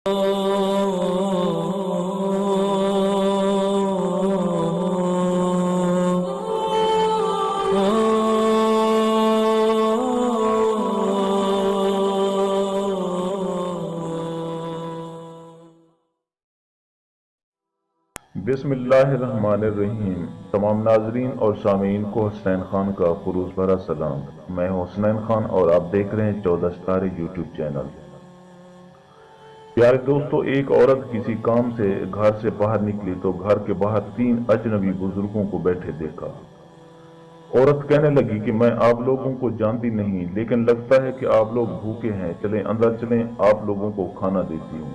बिस्मिल्लाहिर्रहमानिर्रहीम। तमाम नाजरीन और सामीन को हसनैन खान का खुलूस भरा सलाम। मैं हूं हसनैन खान और आप देख रहे हैं 14 सितारे यूट्यूब चैनल। प्यारे दोस्तों, एक औरत किसी काम से घर से बाहर निकली तो घर के बाहर 3 अजनबी बुजुर्गों को बैठे देखा। औरत कहने लगी कि मैं आप लोगों को जानती नहीं, लेकिन लगता है कि आप लोग भूखे हैं, चलें अंदर चलें, आप लोगों को खाना देती हूँ।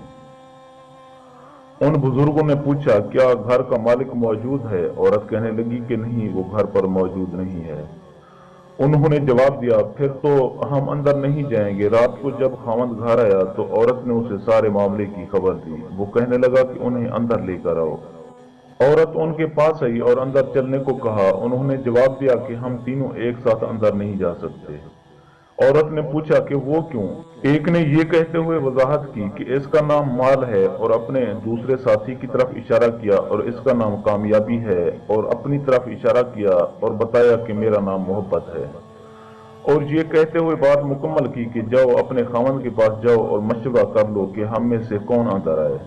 उन बुजुर्गों ने पूछा, क्या घर का मालिक मौजूद है? औरत कहने लगी कि नहीं, वो घर पर मौजूद नहीं है। उन्होंने जवाब दिया, फिर तो हम अंदर नहीं जाएंगे। रात को जब खामद घर आया तो औरत ने उसे सारे मामले की खबर दी। वो कहने लगा कि उन्हें अंदर लेकर आओ। औरत उनके पास आई और अंदर चलने को कहा। उन्होंने जवाब दिया कि हम तीनों एक साथ अंदर नहीं जा सकते। औरत ने पूछा कि वो क्यों? एक ने ये कहते हुए वजाहत की कि इसका नाम माल है, और अपने दूसरे साथी की तरफ इशारा किया और इसका नाम कामयाबी है, और अपनी तरफ इशारा किया और बताया कि मेरा नाम मोहब्बत है। और ये कहते हुए बात मुकम्मल की कि जाओ अपने खामन के पास जाओ और मशवरा कर लो कि हम में से कौन अंदर आए।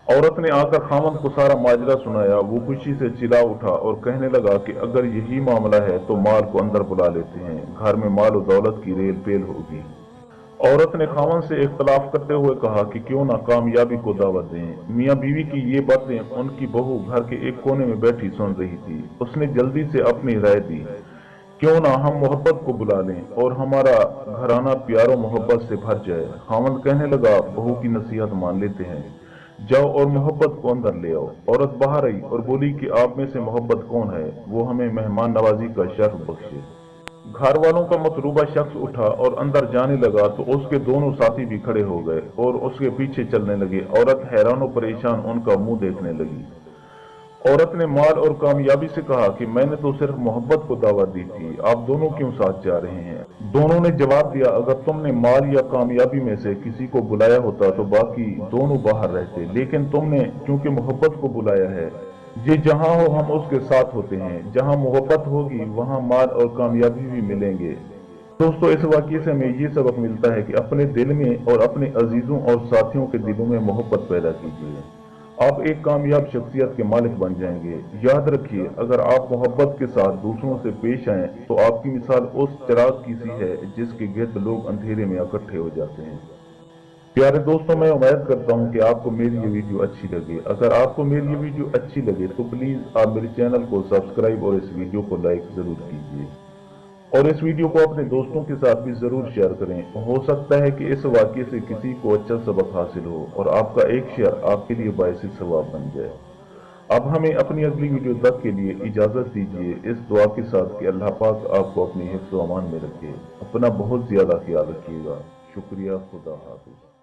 औरत ने आकर खामन को सारा माजरा सुनाया। वो खुशी से चिल्ला उठा और कहने लगा कि अगर यही मामला है तो माल को अंदर बुला लेते हैं, घर में माल और दौलत की रेल पेल होगी। औरत ने खामन से इख्तलाफ करते हुए कहा कि क्यों ना कामयाबी को दावत दें। मियाँ बीवी की ये बातें उनकी बहू घर के एक कोने में बैठी सुन रही थी। उसने जल्दी से अपनी राय दी, क्यों ना हम मोहब्बत को बुला लें और हमारा घराना प्यारो मोहब्बत से भर जाए। खामन कहने लगा, बहू की नसीहत मान लेते हैं, जाओ और मोहब्बत को अंदर ले आओ। औरत बाहर आई और बोली कि आप में से मोहब्बत कौन है, वो हमें मेहमान नवाजी का शर्फ बख्शे। घर वालों का मतलूबा शख्स उठा और अंदर जाने लगा तो उसके दोनों साथी भी खड़े हो गए और उसके पीछे चलने लगे। औरत हैरान और परेशान उनका मुंह देखने लगी। औरत ने माल और कामयाबी से कहा कि मैंने तो सिर्फ मोहब्बत को दावत दी थी, आप दोनों क्यों साथ जा रहे हैं? दोनों ने जवाब दिया, अगर तुमने माल या कामयाबी में से किसी को बुलाया होता तो बाकी दोनों बाहर रहते, लेकिन तुमने क्योंकि मोहब्बत को बुलाया है, ये जहां हो हम उसके साथ होते हैं। जहां मोहब्बत होगी वहां माल और कामयाबी भी मिलेंगे। दोस्तों, इस वाक़ये से हमें ये सबक मिलता है कि अपने दिल में और अपने अजीजों और साथियों के दिलों में मोहब्बत पैदा कीजिए, आप एक कामयाब शख्सियत के मालिक बन जाएंगे। याद रखिए, अगर आप मोहब्बत के साथ दूसरों से पेश आएं तो आपकी मिसाल उस चिराग की सी है जिसके गिर्द लोग अंधेरे में इकट्ठे हो जाते हैं। प्यारे दोस्तों, मैं उम्मीद करता हूं कि आपको मेरी ये वीडियो अच्छी लगे। अगर आपको मेरी ये वीडियो अच्छी लगे तो प्लीज़ आप मेरे चैनल को सब्सक्राइब और इस वीडियो को लाइक ज़रूर कीजिए, और इस वीडियो को अपने दोस्तों के साथ भी जरूर शेयर करें। हो सकता है कि इस वाक़ये से किसी को अच्छा सबक हासिल हो और आपका एक शेयर आपके लिए बाइस सवाब बन जाए। अब हमें अपनी अगली वीडियो तक के लिए इजाज़त दीजिए, इस दुआ के साथ कि अल्लाह पाक आपको अपनी हिफ्ज़ व अमान में रखे। अपना बहुत ज़्यादा ख्याल रखिएगा। शुक्रिया। खुदा हाफिज़।